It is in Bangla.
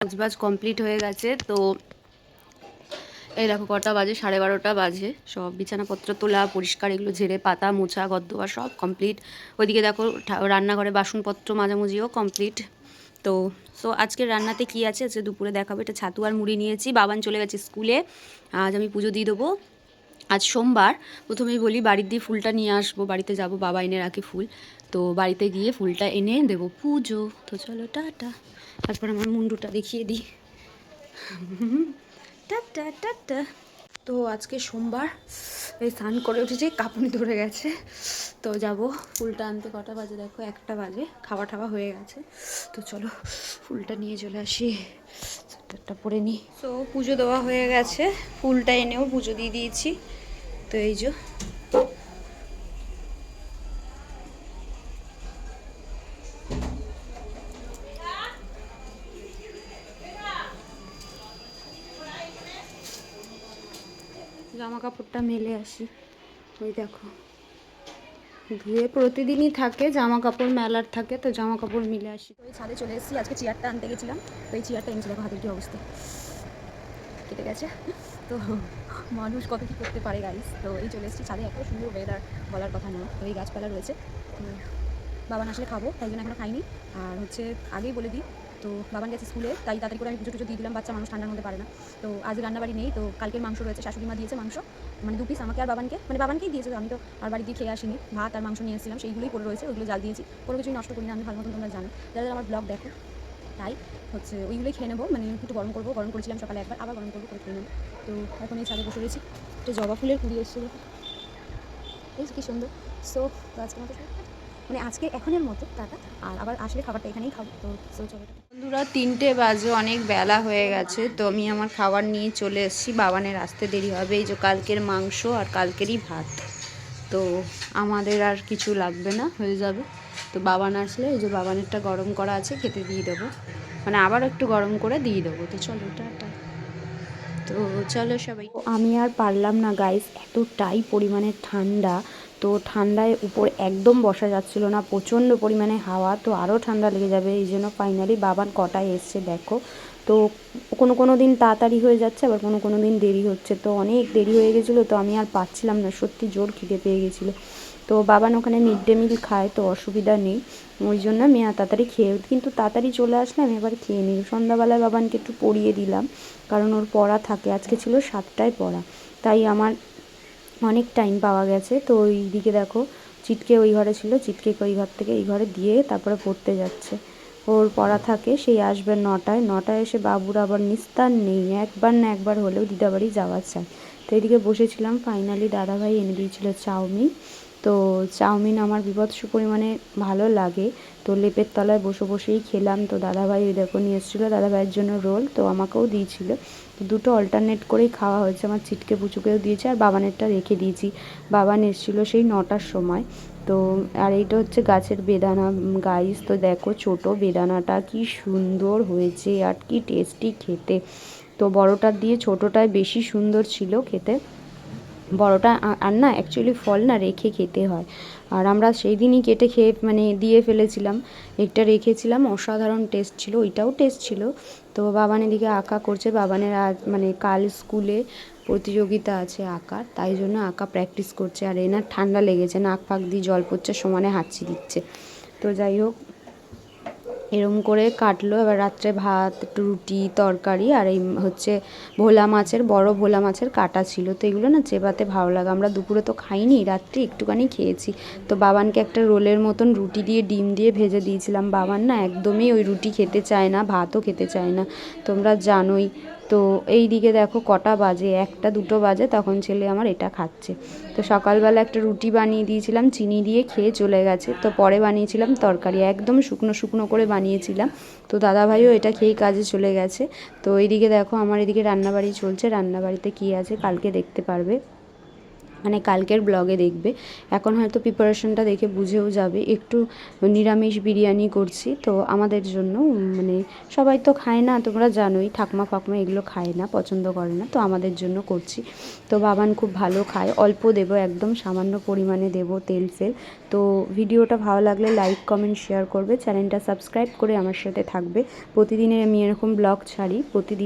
কাজবাজ কমপ্লিট হয়ে গেছে। তো এই দেখো কটা বাজে, 12:30 বাজে। সব বিছানাপত্র তোলা, পরিষ্কার, এগুলো ঝেড়ে পাতা মোছা গদ্দোয়া সব কমপ্লিট। ওইদিকে দেখো রান্নাঘরে বাসনপত্র মাজামুজিও কমপ্লিট। তো আজকের রান্নাতে কি আছে আজকে দুপুরে দেখাবো। এটা ছাতু আর মুড়ি নিয়েছি। বাবান চলে গেছে স্কুলে, আজ আমি পুজো দিয়ে দেবো। আজ সোমবার। প্রথমেই বলি বাড়ির দিয়ে ফুলটা নিয়ে আসবো, বাড়িতে যাব, বাবা এনে রাখে ফুল। তো বাড়িতে গিয়ে ফুলটা এনে দেবো পুজো। তো চলো টাটা। তারপর আমার মুন্ডুটা দেখিয়ে দিই। Tata tata. তো আজকে সোমবার, এই স্নান করে উঠেছি, কাঁপুনি ধরে গেছে। তো যাব ফুলটা আনতে। কটা বাজে দেখো, 1টা বাজে। খাওয়া টাওয়া হয়ে গেছে। তো চলো ফুলটা নিয়ে চলে আসি, একটা পরে নিই। তো পুজো দেওয়া হয়ে গেছে, ফুলটা এনেও পুজো দিয়ে দিয়েছি। তো এই যে জামা কাপড়টা মেলে আসি। ওই দেখো ধুয়ে প্রতিদিনই থাকে, জামা কাপড় মেলার থাকে, তো জামা কাপড় মিলে আসি। তো এই ছাদে চলে এসেছি। আজকে চেয়ারটা আনতে গেছিলাম, তো এই চেয়ারটা এনেছি। দেখো হাতের কি অবস্থা, কেটে গেছে। তো মানুষ কত কী করতে পারে গাইস। তো এই চলে এসেছি ছাদে, এত সুন্দর ওয়েদার বলার কথা নয়। তো এই গাছপালা রয়েছে, বাবান আসলে খাবো, তাই জন্য এখনও খাইনি। আর হচ্ছে আগেই বলে দিই, তো বাবান গেছে স্কুলে, তাই তাড়াতাড়ি করে আমি পুজো টুজো দিয়ে দিলাম। বাচ্চা মানুষ ঠান্ডার মধ্যে পারে না। তো আজ রান্নাবাড়ি নেই, তো কালকের মাংস রয়েছে, শাশুড়ি মা দিয়েছে মাংস, মানে 2 পিস আমাকে আর বাবানকে, মানে বাবানকেই দিয়েছে। আমি তো আর বাড়ি দিয়ে খেয়ে আসিনি, ভাত আর মাংস নিয়ে এসেছিলাম, সেইগুলোই পড়ে রয়েছে, ওইগুলো জাল দিয়েছি। কোনো কিছুই নষ্ট করি না আমি, ভালো মতন তোমরা জানো যারা আমার ব্লগ দেখো। তাই হচ্ছে ওইগুলোই খেয়ে নেবো, মানে একটু গরম করবো, গরম করেছিলাম সকালে একবার, আবার গরম করবো, করে খেয়ে নেবো। তো এখন এই ছাদে বসে রয়েছি, একটু জবা ফুলের কুড়ি এসেছে, এই কি সুন্দর। সো আজকের মতো, মানে আজকে এখনের মতো টাটা। আর আবার আসলে খাবারটা এখানেই খাবো। তো চলো বন্ধুরা, 3টে বাজে, অনেক বেলা হয়ে গেছে। তো আমি আমার খাবার নিয়ে চলে এসেছি, বাবানের আসতে দেরি হবে। এই যে কালকের মাংস আর কালকেরই ভাত, তো আমাদের আর কিছু লাগবে না, হয়ে যাবে। তো বাবান আসলে এই যে বাবানেরটা গরম করা আছে, খেতে দিয়ে দেবো, মানে আবার একটু গরম করে দিয়ে দেবো। তো চলো টাটা। তো চলো সবাই। আমি আর পারলাম না গাইস, এতটাই পরিমাণে ঠান্ডা। তো ঠান্ডায় উপর একদম বসা যাচ্ছিল না, প্রচণ্ড পরিমাণে হাওয়া, তো আরও ঠান্ডা লেগে যাবে। এই জন্য ফাইনালি বাবান কটায় এসছে দেখো। তো কোনো দিন তাড়াতাড়ি হয়ে যাচ্ছে, আবার কোনো দিন দেরি হচ্ছে। তো অনেক দেরি হয়ে গেছিলো, তো আমি আর পাচ্ছিলাম না, সত্যি জোর খিদে পেয়ে গেছিলো। তো বাবান ওখানে মিড ডে মিল খায়, তো অসুবিধা নেই। ওই জন্য আমি তাড়াতাড়ি খেয়ে, কিন্তু তাড়াতাড়ি চলে আসলে আমি এবার খেয়ে নিই। সন্ধ্যাবেলায় বাবানকে একটু পড়িয়ে দিলাম, কারণ ওর পড়া থাকে। আজকে ছিল 7টায় পড়া, তাই আমার অনেক টাইম পাওয়া গেছে। তো ওই দিকে দেখো চিটকে ওই ঘরে ছিল, চিটকে ওই ঘর থেকে এই ঘরে দিয়ে তারপরে পড়তে যাচ্ছে। ওর পড়া থাকে, সেই আসবে 9টায় এসে বাবুর আবার নিস্তার নেই, একবার না একবার হলেও দিদাবাড়ি যাওয়া চাই। তো এইদিকে বসেছিলাম, ফাইনালি দাদাভাই এনে দিয়েছিল চাউমিন। তো চাউমিন আমার বিভৎস পরিমাণে ভালো লাগে, তো লেপের তলায় বসে বসেই খেলাম। তো দাদাভাই দেখো নিয়ে এসেছিলো দাদাভাইয়ের জন্য রোল, তো আমাকেও দিয়েছিল। দুটো অল্টারনেট করেই খাওয়া হয়েছে, আমার চিটকে পুচুকেও দিয়েছে আর বাবানেরটা রেখে দিয়েছি। বাবান এসেছিলো সেই 9টার সময়। তো আর এইটা হচ্ছে গাছের বেদানা গাইস। তো দেখো ছোট বেদানাটা কি সুন্দর হয়েছে আর কি টেস্টি খেতে। তো বড়টার দিয়ে ছোটোটায় বেশি সুন্দর ছিল খেতে। বড়টা আর না অ্যাকচুয়ালি ফল না রেখে খেতে হয়, আর আমরা সেই দিনই কেটে খেয়ে মানে দিয়ে ফেলেছিলাম। একটা রেখেছিলাম, অসাধারণ টেস্ট ছিল, ওইটাও টেস্ট ছিল। তো বাবান এদিকে আঁকা করছে, বাবানের আজ মানে কাল স্কুলে প্রতিযোগিতা আছে আঁকার, তাই জন্য আঁকা প্র্যাকটিস করছে। আর এনার ঠান্ডা লেগেছে, নাক ফাঁক দিয়ে জল পড়ছে, সমানে হাঁচি দিচ্ছে। তো যাই হোক এরম করে কাটলো। এবার রাত্রে ভাত, একটু রুটি, তরকারি, আর এই হচ্ছে ভোলা মাছের, বড় ভোলা মাছের কাটা ছিল। তো এগুলো না চেবাতে ভালো লাগে। আমরা দুপুরে তো খাইনি, রাত্রে একটুখানি খেয়েছি। তো বাবানকে একটা রোলের মতন রুটি দিয়ে ডিম দিয়ে ভেজে দিয়েছিলাম। বাবান না একদমই ওই রুটি খেতে চায় না, ভাতও খেতে চায় না, তোমরা জানোই। তো এই দিকে দেখো কটা বাজে, 1টা 2টো বাজে, তখন ছেলে আমার এটা খাচ্ছে। তো সকালবেলা একটা রুটি বানিয়ে দিয়েছিলাম, চিনি দিয়ে খেয়ে চলে গেছে। তো পরে বানিয়েছিলাম তরকারি, একদম শুকনো শুকনো করে বানিয়েছিলাম। তো দাদাভাইও এটা খেয়েই কাজে চলে গেছে। তো এইদিকে দেখো আমার এদিকে রান্নাবাড়ি চলছে, রান্নাবাড়িতে কী আছে কালকে দেখতে পারবে। মানে কালকের ব্লগে দেখবে। এখন হয়তো প্রিপারেশনটা দেখে বুঝেও যাবে। একটু নিরামিষ বিরিয়ানি করছি তো আমাদের জন্য, মানে সবাই তো খায় না, তোমরা জানোই, ঠাকুমা ফাকুমা এগুলো খায় না, পছন্দ করে না, তো আমাদের জন্য করছি। তো বাবান খুব ভালো খায়, অল্প দেবো, একদম সামান্য পরিমাণে দেবো তেল ফেল। তো ভিডিওটা ভালো লাগলে লাইক কমেন্ট শেয়ার করবে, চ্যানেলটা সাবস্ক্রাইব করে আমার সাথে থাকবে। প্রতিদিনের আমি এরকম ব্লগ ছাড়ি প্রতিদিন।